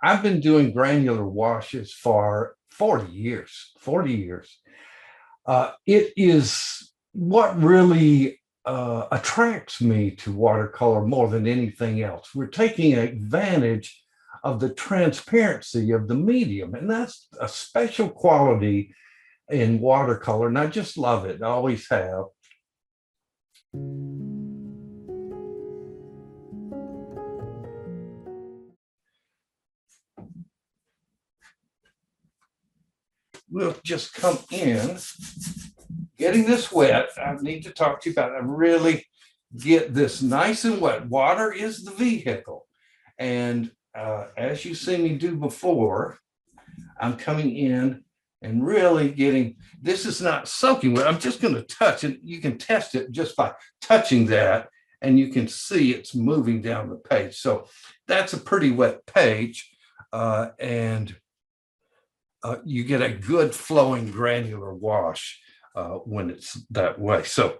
I've been doing granular washes for 40 years, 40 years. It is what really attracts me to watercolor more than anything else. We're taking advantage of the transparency of the medium, and that's a special quality in watercolor, and I just love it. I always have. We'll just come in, getting this wet. I need to talk to you about it. I really get this nice and wet. Water is the vehicle. And as you see me do before, I'm coming in and really getting, this is not soaking wet. I'm just going to touch it. You can test it just by touching that, and you can see it's moving down the page. So that's a pretty wet page. And you get a good flowing granular wash when it's that way. So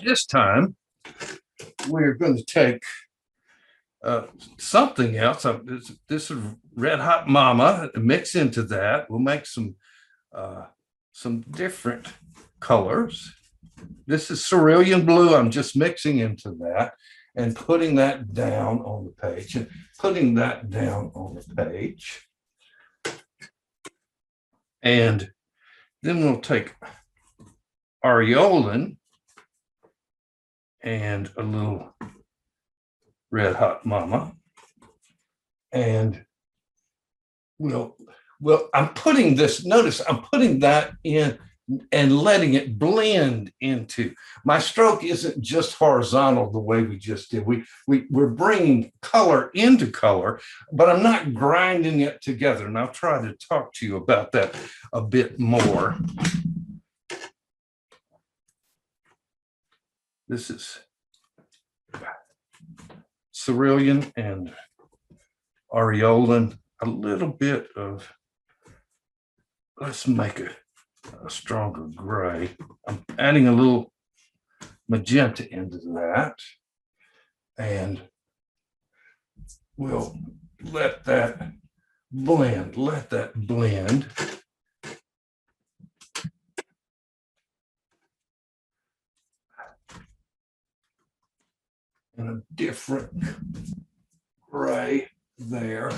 this time we're going to take something else. This is Red Hot Mama. Mix into that. We'll make some different colors. This is cerulean blue. I'm just mixing into that and putting that down on the page and putting that down on the page. And then we'll take Aureolin and a little Red Hot Mama. And I'm putting this, notice I'm putting that in and letting it blend into. My stroke isn't just horizontal the way we just did. We're bringing color into color, but I'm not grinding it together. And I'll try to talk to you about that a bit more. This is cerulean and Aureolin, a little bit of, let's make a stronger gray. I'm adding a little magenta into that, and we'll let that blend, and a different gray there.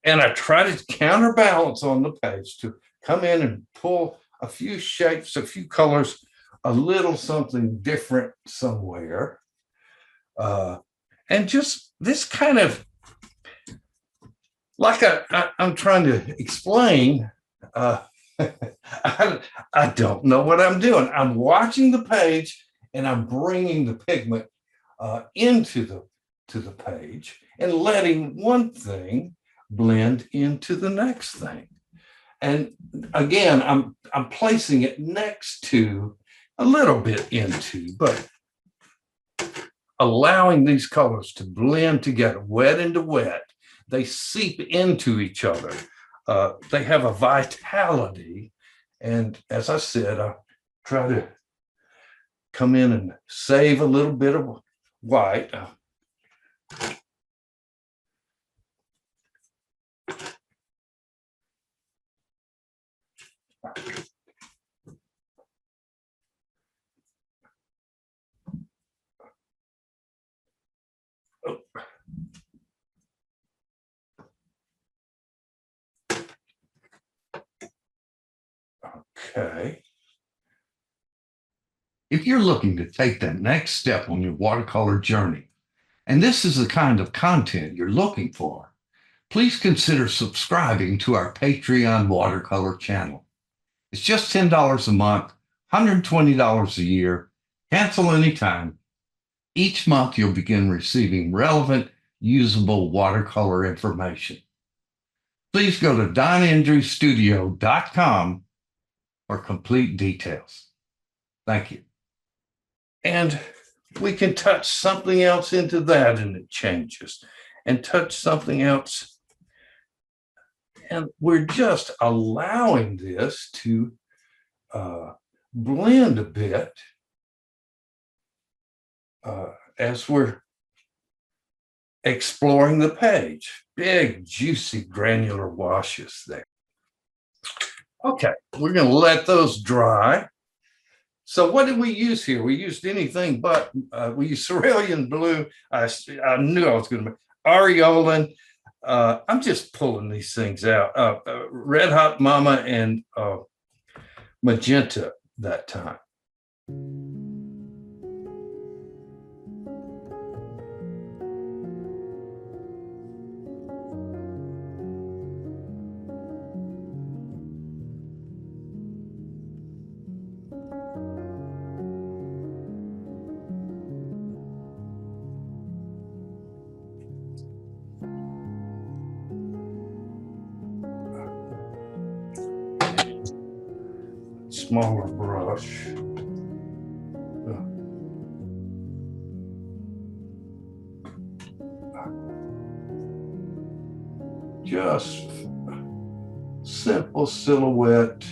And I try to counterbalance on the page to come in and pull a few shapes, a few colors, a little something different somewhere. And just this kind of, like I'm trying to explain, I don't know what I'm doing. I'm watching the page and I'm bringing the pigment into the page and letting one thing blend into the next thing. And again, I'm placing it next to, a little bit into, but allowing these colors to blend together, wet into wet. They seep into each other. They have a vitality. And as I said, I try to come in and save a little bit of white. Okay. If you're looking to take that next step on your watercolor journey, and this is the kind of content you're looking for, please consider subscribing to our Patreon watercolor channel. It's just $10 a month, $120 a year, cancel anytime. Each month you'll begin receiving relevant, usable watercolor information. Please go to donandrewstudio.com for complete details. Thank you. And we can touch something else into that and it changes, and touch something else. And we're just allowing this to blend a bit as we're exploring the page. Big, juicy, granular washes there. Okay, we're going to let those dry. So what did we use here? We used anything but, we used cerulean blue. I knew I was going to make aureolin. I'm just pulling these things out. Red Hot Mama and magenta that time. Smaller brush. Just simple silhouette.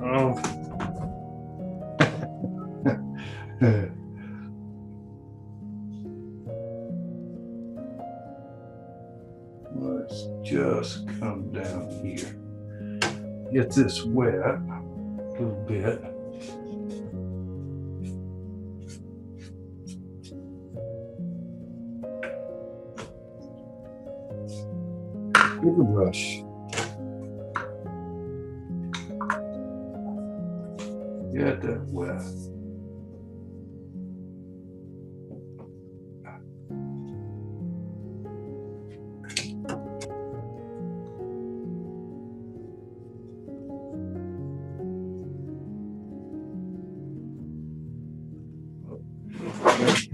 Oh. Let's just come down here. Get this wet a little bit. With a brush. Get that wet.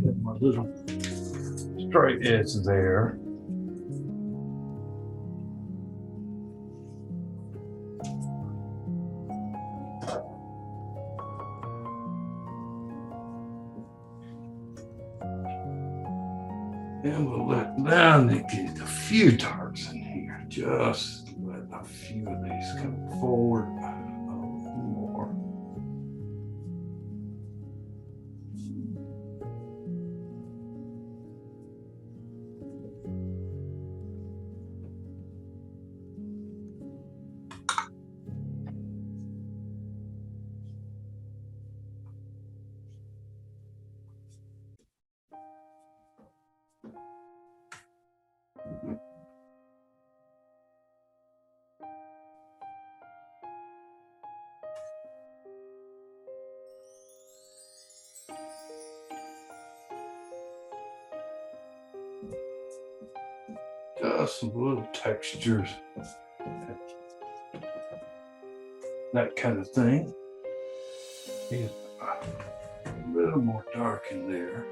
Get my little straight edge there. And we'll let down to get a few darks in here. Just let a few of these come forward a little more. Just some little textures, that kind of thing. Get a little more dark in there.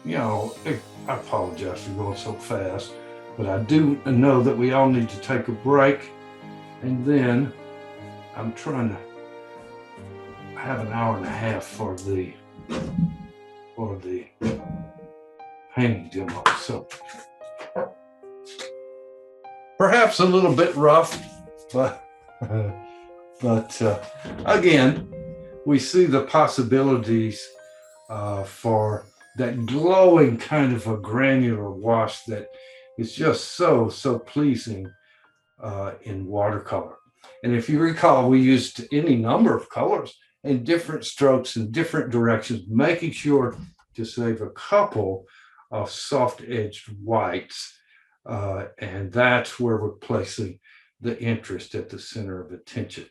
You know, I apologize for going so fast, but I do know that we all need to take a break. And then I'm trying to have an hour and a half for the painting demo. So perhaps a little bit rough, but again, we see the possibilities for that glowing kind of a granular wash that is just so pleasing in watercolor. And if you recall, we used any number of colors and different strokes in different directions, making sure to save a couple of soft-edged whites And that's where we're placing the interest at the center of attention.